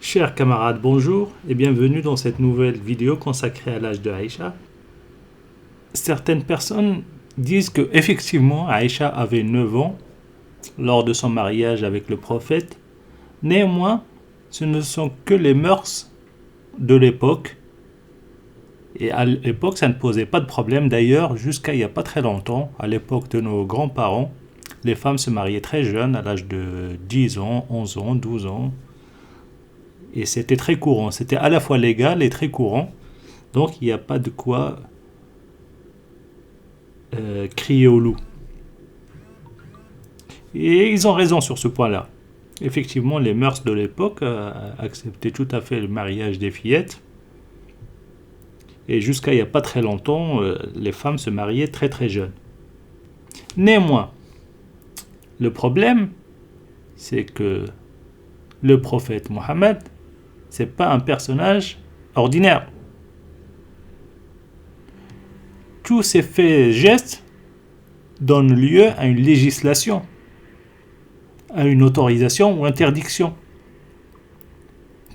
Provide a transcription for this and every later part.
Chers camarades, bonjour et bienvenue dans cette nouvelle vidéo consacrée à l'âge de Aïcha. Certaines personnes disent que effectivement Aïcha avait 9 ans lors de son mariage avec le prophète. Néanmoins, ce ne sont que les mœurs de l'époque. Et à l'époque, ça ne posait pas de problème. D'ailleurs, jusqu'à il n'y a pas très longtemps, à l'époque de nos grands-parents, les femmes se mariaient très jeunes, à l'âge de 10 ans, 11 ans, 12 ans. Et c'était très courant. C'était à la fois légal et très courant. Donc, il n'y a pas de quoi crier au loup. Et ils ont raison sur ce point-là. Effectivement, les mœurs de l'époque acceptaient tout à fait le mariage des fillettes. Et jusqu'à il n'y a pas très longtemps, les femmes se mariaient très très jeunes. Néanmoins, le problème, c'est que le prophète Mohammed, c'est pas un personnage ordinaire. Tous ces faits et gestes donnent lieu à une législation, à une autorisation ou interdiction,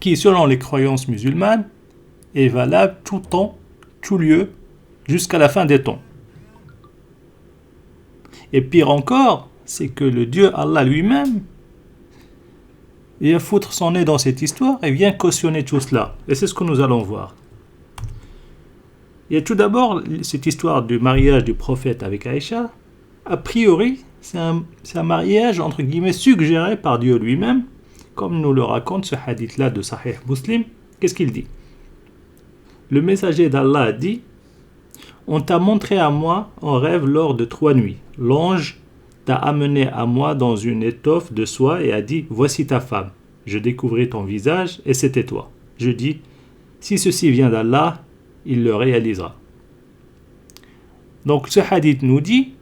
qui, selon les croyances musulmanes, est valable tout temps, tout lieu, jusqu'à la fin des temps. Et pire encore, c'est que le Dieu Allah lui-même vient foutre son nez dans cette histoire et vient cautionner tout cela. Et c'est ce que nous allons voir. Il y a tout d'abord cette histoire du mariage du prophète avec Aïcha. A priori, c'est un mariage entre guillemets suggéré par Dieu lui-même, comme nous le raconte ce hadith-là de Sahih Muslim. Qu'est-ce qu'il dit ? Le messager d'Allah a dit : on t'a montré à moi en rêve lors de 3 nuits. L'ange t'a amené à moi dans une étoffe de soie et a dit : voici ta femme. Je découvris ton visage et c'était toi. Je dis : si ceci vient d'Allah, il le réalisera. Donc ce hadith nous dit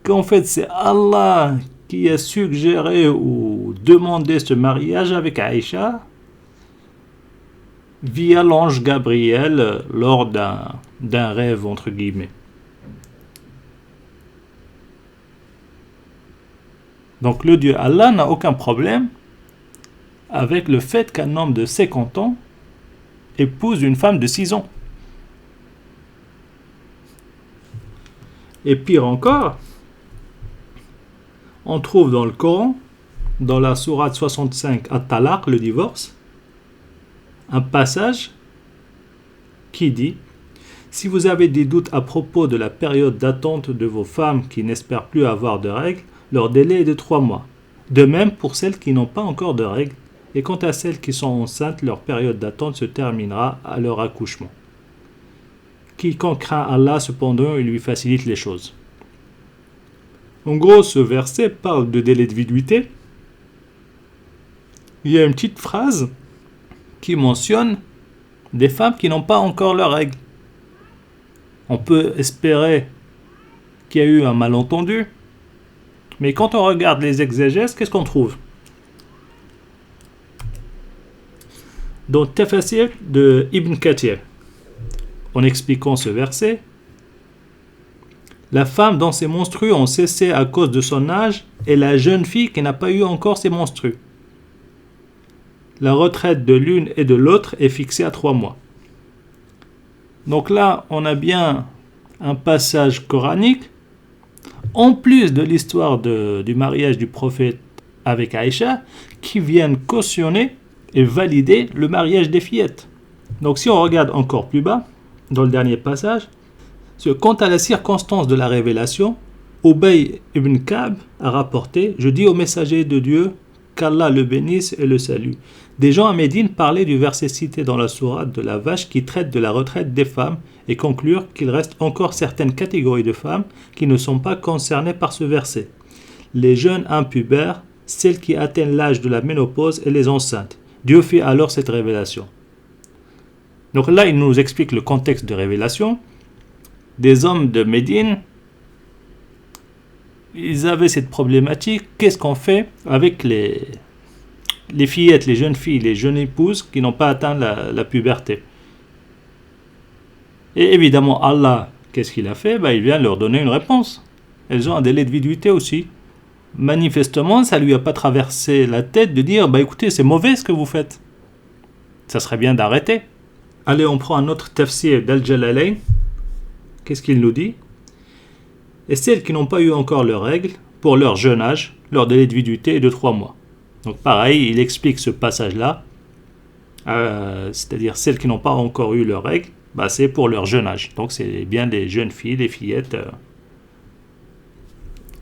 qu'en fait c'est Allah qui a suggéré ou demandé ce mariage avec Aïcha via l'ange Gabriel lors d'un rêve entre guillemets. Donc le Dieu Allah n'a aucun problème avec le fait qu'un homme de 50 ans épouse une femme de 6 ans. Et pire encore, on trouve dans le Coran, dans la sourate 65 At-Talaq, le divorce, un passage qui dit : si vous avez des doutes à propos de la période d'attente de vos femmes qui n'espèrent plus avoir de règles, leur délai est de 3 mois. De même pour celles qui n'ont pas encore de règles, et quant à celles qui sont enceintes, leur période d'attente se terminera à leur accouchement. Quiconque craint Allah, cependant, il lui facilite les choses. En gros, ce verset parle de délai de viduité. Il y a une petite phrase qui mentionne des femmes qui n'ont pas encore leurs règles. On peut espérer qu'il y a eu un malentendu, mais quand on regarde les exégèses, qu'est-ce qu'on trouve ? Dans Tafasir de Ibn Kathir, en expliquant ce verset, la femme dont ses menstrues ont cessé à cause de son âge est la jeune fille qui n'a pas eu encore ses menstrues. La retraite de l'une et de l'autre est fixée à 3 mois. Donc là, on a bien un passage coranique, en plus de l'histoire du mariage du prophète avec Aïcha, qui viennent cautionner et valider le mariage des fillettes. Donc si on regarde encore plus bas, dans le dernier passage, quant à la circonstance de la révélation, Ubay ibn Ka'b a rapporté : je dis au messager de Dieu, qu'Allah le bénisse et le salue. Des gens à Médine parlaient du verset cité dans la sourate de la vache qui traite de la retraite des femmes et conclurent qu'il reste encore certaines catégories de femmes qui ne sont pas concernées par ce verset. Les jeunes impubères, celles qui atteignent l'âge de la ménopause et les enceintes. Dieu fit alors cette révélation. Donc là, il nous explique le contexte de révélation. Des hommes de Médine, ils avaient cette problématique. Qu'est-ce qu'on fait avec les fillettes, les jeunes filles, les jeunes épouses qui n'ont pas atteint la puberté ? Et évidemment, Allah, qu'est-ce qu'il a fait ? Il vient leur donner une réponse. Elles ont un délai de viduité aussi. Manifestement, ça ne lui a pas traversé la tête de dire : écoutez, c'est mauvais ce que vous faites. Ça serait bien d'arrêter. Allez, on prend un autre tafsir d'Al-Jalalayn. Qu'est-ce qu'il nous dit? Et celles qui n'ont pas eu encore leurs règles, pour leur jeune âge, leur délai de viduité est de 3 mois. Donc pareil, il explique ce passage-là, c'est-à-dire celles qui n'ont pas encore eu leurs règles, c'est pour leur jeune âge. Donc c'est bien des jeunes filles, des fillettes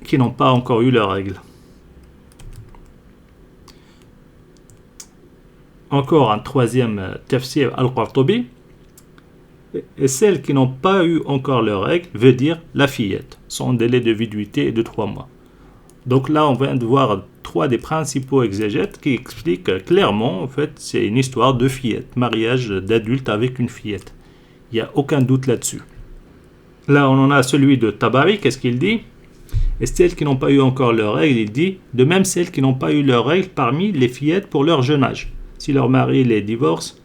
qui n'ont pas encore eu leurs règles. Encore un troisième tafsir al-Qurtubi. Et celles qui n'ont pas eu encore leurs règles veut dire la fillette. Son délai de viduité est de 3 mois. Donc là, on vient de voir 3 des principaux exégètes qui expliquent clairement, en fait, c'est une histoire de fillette, mariage d'adulte avec une fillette. Il n'y a aucun doute là-dessus. Là, on en a celui de Tabari, qu'est-ce qu'il dit? Et celles qui n'ont pas eu encore leurs règles, il dit, de même celles qui n'ont pas eu leurs règles parmi les fillettes pour leur jeune âge, si leur mari les divorce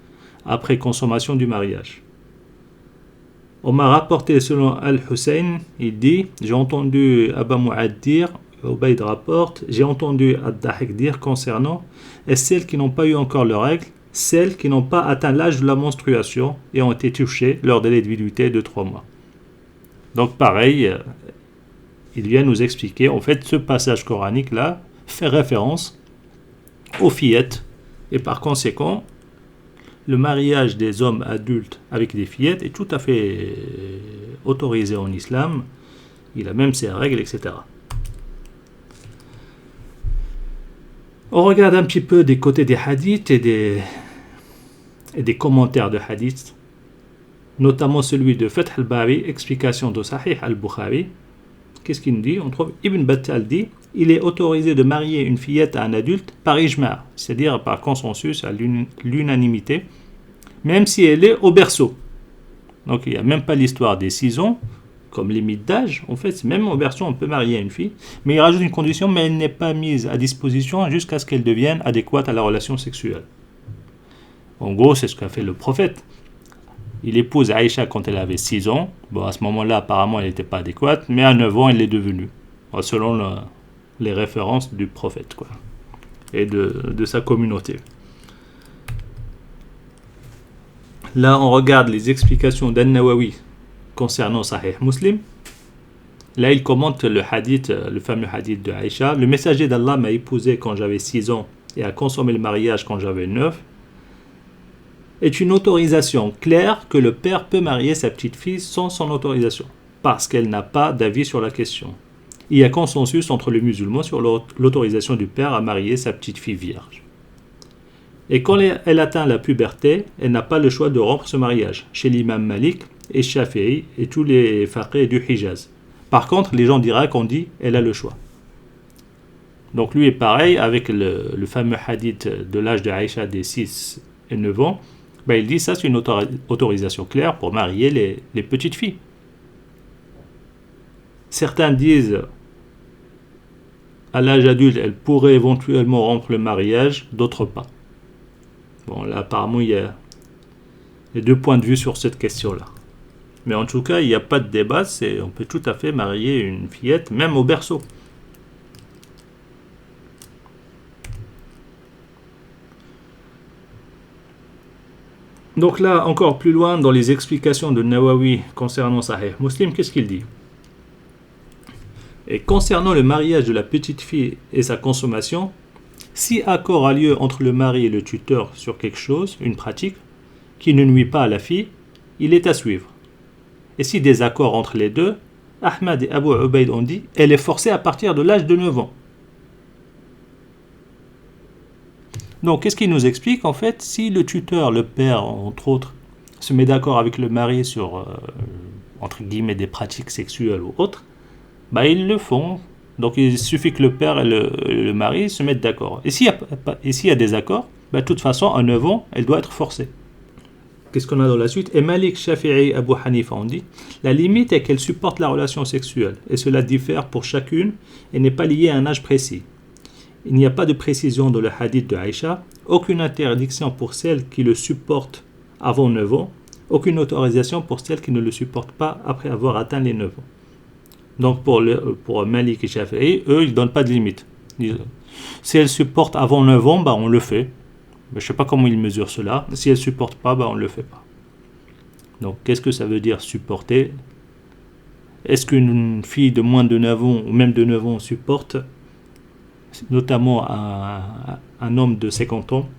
après consommation du mariage. On m'a rapporté selon Al-Hussein, il dit, j'ai entendu Abba Mu'ad dire, Ubayd rapporte, j'ai entendu Ad-Dahik dire concernant, et celles qui n'ont pas eu encore leurs règles, celles qui n'ont pas atteint l'âge de la menstruation et ont été touchées, leur délai de viduité est de 3 mois. Donc pareil, il vient nous expliquer, en fait, ce passage coranique là fait référence aux fillettes, et par conséquent, le mariage des hommes adultes avec des fillettes est tout à fait autorisé en islam. Il a même ses règles, etc. On regarde un petit peu des côtés des hadiths et des commentaires de hadiths, notamment celui de Fath al-Bari, explication de Sahih al-Bukhari. Qu'est-ce qu'il nous dit? On trouve Ibn Battal dit, il est autorisé de marier une fillette à un adulte par ijma', c'est-à-dire par consensus, à l'unanimité, même si elle est au berceau. Donc il n'y a même pas l'histoire des 6 ans, comme limite d'âge. En fait, même au berceau, on peut marier une fille, mais il rajoute une condition, mais elle n'est pas mise à disposition jusqu'à ce qu'elle devienne adéquate à la relation sexuelle. En gros, c'est ce qu'a fait le prophète. Il épouse Aïcha quand elle avait 6 ans. Bon, à ce moment-là, apparemment, elle n'était pas adéquate, mais à 9 ans, elle l'est devenue, selon les références du prophète, quoi, et de sa communauté. Là, on regarde les explications d'An-Nawawi concernant Sahih Muslim. Là, il commente le hadith, le fameux hadith de Aïcha. Le messager d'Allah m'a épousé quand j'avais 6 ans et a consommé le mariage quand j'avais 9. Est une autorisation claire que le père peut marier sa petite fille sans son autorisation, parce qu'elle n'a pas d'avis sur la question. Il y a consensus entre les musulmans sur l'autorisation du père à marier sa petite fille vierge. Et quand elle atteint la puberté, elle n'a pas le choix de rompre ce mariage, chez l'imam Malik et Shafi'i et tous les faqih du Hijaz. Par contre, les gens d'Irak ont dit elle a le choix. Donc lui est pareil avec le fameux hadith de l'âge de Aïcha des 6 et 9 ans. Il dit ça c'est une autorisation claire pour marier les petites filles. Certains disent à l'âge adulte elle pourrait éventuellement rompre le mariage, d'autres pas. Bon là apparemment il y a 2 points de vue sur cette question-là. Mais en tout cas il n'y a pas de débat, on peut tout à fait marier une fillette même au berceau. Donc là, encore plus loin, dans les explications de Nawawi concernant Sahih Muslim, qu'est-ce qu'il dit? Et concernant le mariage de la petite fille et sa consommation, si accord a lieu entre le mari et le tuteur sur quelque chose, une pratique, qui ne nuit pas à la fille, il est à suivre. Et si désaccord entre les deux, Ahmad et Abu Ubayd ont dit, elle est forcée à partir de l'âge de 9 ans. Donc, qu'est-ce qu'il nous explique? En fait, si le tuteur, le père, entre autres, se met d'accord avec le mari sur, entre guillemets, des pratiques sexuelles ou autres, ils le font. Donc, il suffit que le père et le mari se mettent d'accord. Et s'il y a des accords, de toute façon, à 9 ans, elle doit être forcée. Qu'est-ce qu'on a dans la suite? Et Malik, Shafi'i, Abu Hanifa ont dit, la limite est qu'elle supporte la relation sexuelle, et cela diffère pour chacune et n'est pas lié à un âge précis. Il n'y a pas de précision dans le hadith de Aïcha, aucune interdiction pour celles qui le supportent avant 9 ans, aucune autorisation pour celles qui ne le supportent pas après avoir atteint les 9 ans. Donc pour Malik et Shafi'i, eux, ils ne donnent pas de limite. Si elles supportent avant 9 ans, on le fait. Je ne sais pas comment ils mesurent cela. Si elle ne supporte pas, on ne le fait pas. Donc, qu'est-ce que ça veut dire supporter? Est-ce qu'une fille de moins de 9 ans, ou même de 9 ans, supporte, notamment un homme de 50 ans?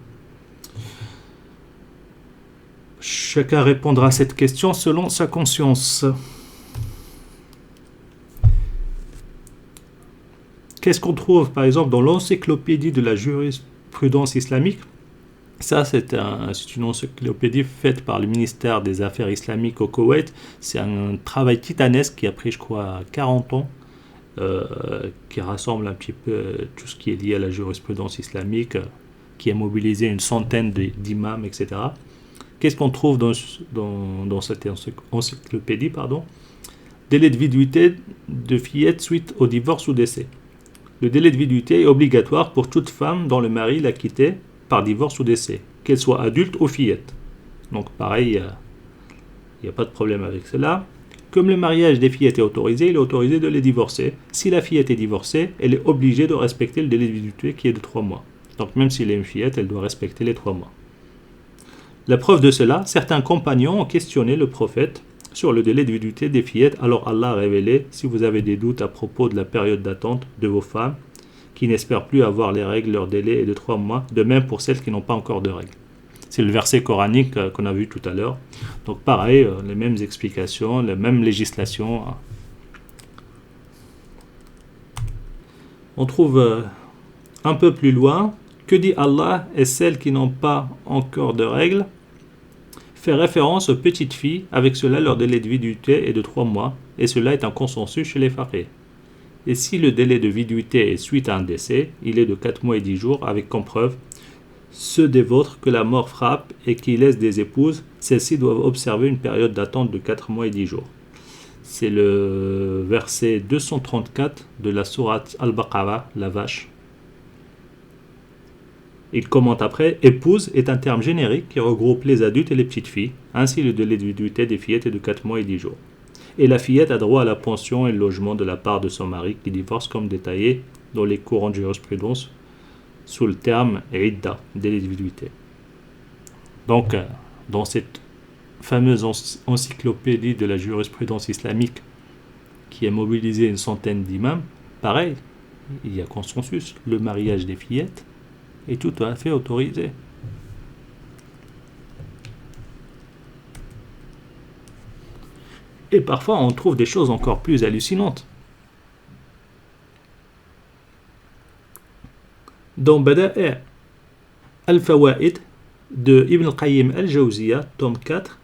Chacun répondra à cette question selon sa conscience. Qu'est-ce qu'on trouve, par exemple, dans l'encyclopédie de la jurisprudence islamique? Ça, c'est une encyclopédie faite par le ministère des Affaires islamiques au Koweït. C'est un travail titanesque qui a pris, je crois, 40 ans, qui rassemble un petit peu tout ce qui est lié à la jurisprudence islamique, qui a mobilisé une centaine d'imams, etc. Qu'est-ce qu'on trouve dans cette encyclopédie, Délai de viduité de fillette suite au divorce ou décès. Le délai de viduité est obligatoire pour toute femme dont le mari l'a quittée par divorce ou décès, qu'elle soit adulte ou fillette. Donc pareil, il n'y a pas de problème avec cela. Comme le mariage des fillettes est autorisé, il est autorisé de les divorcer. Si la fillette est divorcée, elle est obligée de respecter le délai de viduité qui est de 3 mois. Donc même s'il est une fillette, elle doit respecter les 3 mois. La preuve de cela, certains compagnons ont questionné le prophète sur le délai de viduité des fillettes. Alors Allah a révélé: si vous avez des doutes à propos de la période d'attente de vos femmes qui n'espèrent plus avoir les règles, leur délai est de 3 mois, de même pour celles qui n'ont pas encore de règles. C'est le verset coranique qu'on a vu tout à l'heure. Donc pareil, les mêmes explications, les mêmes législations. On trouve un peu plus loin: que dit Allah et celles qui n'ont pas encore de règles? Fait référence aux petites filles, avec cela leur délai de viduité est de 3 mois, et cela est un consensus chez les faqih. Et si le délai de viduité est suite à un décès, il est de 4 mois et 10 jours, avec comme preuve ceux des vôtres que la mort frappe et qui laissent des épouses, celles-ci doivent observer une période d'attente de 4 mois et 10 jours. C'est le verset 234 de la sourate Al-Baqarah, la vache. Il commente après: épouse est un terme générique qui regroupe les adultes et les petites filles. Ainsi, le délai de viduité des fillettes est de 4 mois et 10 jours. Et la fillette a droit à la pension et le logement de la part de son mari qui divorce, comme détaillé dans les courants de jurisprudence sous le terme idda, délai de viduité. Donc, dans cette fameuse encyclopédie de la jurisprudence islamique qui a mobilisé une centaine d'imams, pareil, il y a consensus. Le mariage des fillettes est tout à fait autorisé. Et parfois, on trouve des choses encore plus hallucinantes. Dans Bada'i' al-Fawaid de Ibn al-Qayyim al-Jawziyya, tome 4,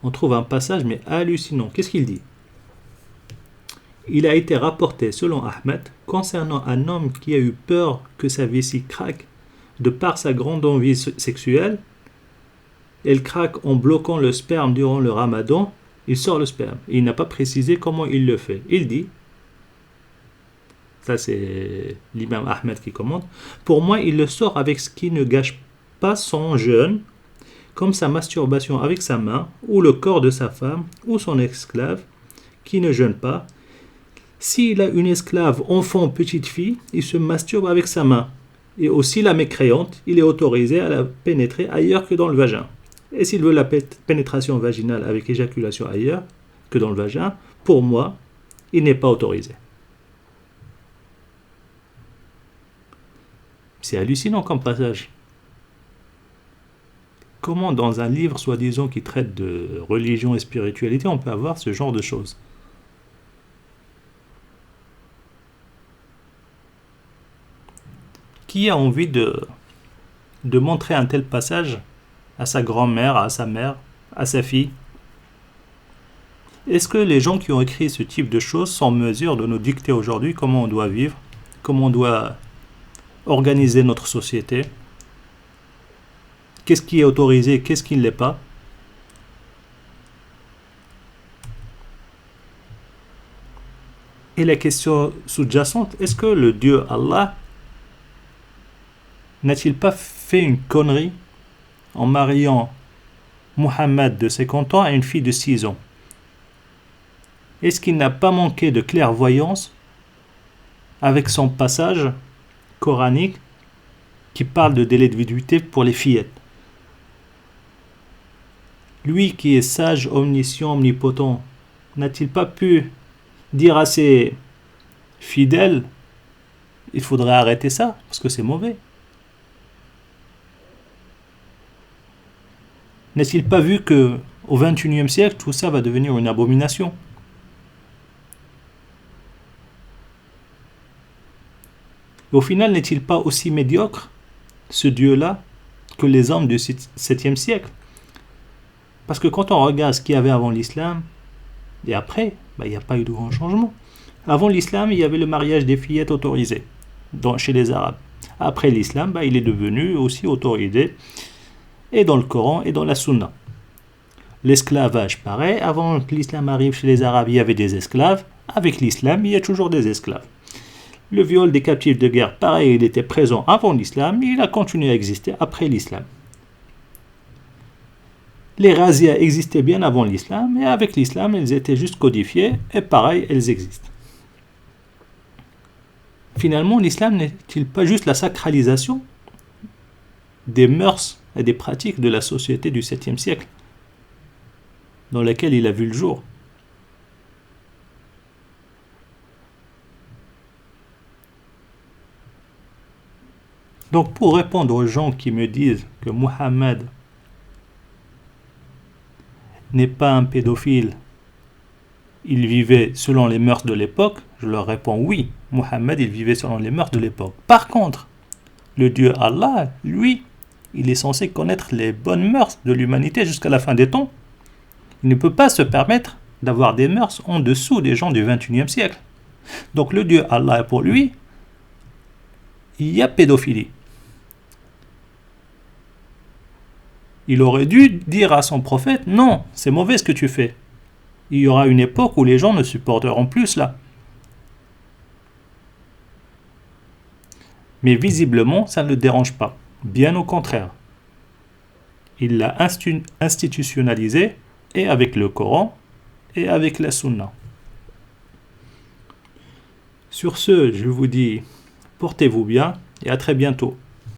on trouve un passage mais hallucinant. Qu'est-ce qu'il dit? Il a été rapporté, selon Ahmed, concernant un homme qui a eu peur que sa vessie craque de par sa grande envie sexuelle. Elle craque en bloquant le sperme durant le ramadan. Il sort le sperme. Il n'a pas précisé comment il le fait. Il dit, ça c'est l'imam Ahmed qui commente: pour moi, il le sort avec ce qui ne gâche pas son jeûne, comme sa masturbation avec sa main, ou le corps de sa femme, ou son esclave, qui ne jeûne pas. S'il a une esclave, enfant, petite fille, il se masturbe avec sa main. Et aussi la mécréante, il est autorisé à la pénétrer ailleurs que dans le vagin. Et s'il veut la pénétration vaginale avec éjaculation ailleurs que dans le vagin, pour moi, il n'est pas autorisé. C'est hallucinant comme passage. Comment dans un livre soi-disant qui traite de religion et spiritualité, on peut avoir ce genre de choses? Qui a envie de montrer un tel passage à sa grand-mère, à sa mère, à sa fille? Est-ce que les gens qui ont écrit ce type de choses sont en mesure de nous dicter aujourd'hui comment on doit vivre, comment on doit organiser notre société? Qu'est-ce qui est autorisé, qu'est-ce qui ne l'est pas? Et la question sous-jacente, est-ce que le Dieu Allah n'a-t-il pas fait une connerie en mariant Muhammad de 50 ans à une fille de 6 ans? Est-ce qu'il n'a pas manqué de clairvoyance avec son passage coranique qui parle de délai de validité pour les fillettes. Lui qui est sage, omniscient, omnipotent, n'a-t-il pas pu dire à ses fidèles, il faudrait arrêter ça, parce que c'est mauvais? N'a-t-il pas vu que au XXIe siècle, tout ça va devenir une abomination? Et au final, n'est-il pas aussi médiocre, ce Dieu-là, que les hommes du 7e siècle? Parce que quand on regarde ce qu'il y avait avant l'islam et après, il n'y a pas eu de grand changement. Avant l'islam, il y avait le mariage des fillettes autorisé chez les Arabes. Après l'islam, il est devenu aussi autorisé, et dans le Coran et dans la Sunna. L'esclavage, pareil. Avant que l'islam arrive chez les Arabes, il y avait des esclaves. Avec l'islam, il y a toujours des esclaves. Le viol des captifs de guerre, pareil, il était présent avant l'islam, il a continué à exister après l'islam. Les razzias existaient bien avant l'islam, et avec l'islam, elles étaient juste codifiées, et pareil, elles existent. Finalement, l'islam n'est-il pas juste la sacralisation des mœurs et des pratiques de la société du 7e siècle, dans laquelle il a vu le jour? Donc, pour répondre aux gens qui me disent que Muhammad n'est pas un pédophile, il vivait selon les mœurs de l'époque, je leur réponds oui, Muhammad il vivait selon les mœurs de l'époque. Par contre, le Dieu Allah, lui, il est censé connaître les bonnes mœurs de l'humanité jusqu'à la fin des temps. Il ne peut pas se permettre d'avoir des mœurs en dessous des gens du 21e siècle. Donc le Dieu Allah, pour lui, il y a pédophilie. Il aurait dû dire à son prophète, non, c'est mauvais ce que tu fais. Il y aura une époque où les gens ne supporteront plus cela. Mais visiblement, ça ne le dérange pas. Bien au contraire. Il l'a institutionnalisé, et avec le Coran, et avec la Sunna. Sur ce, je vous dis, portez-vous bien, et à très bientôt.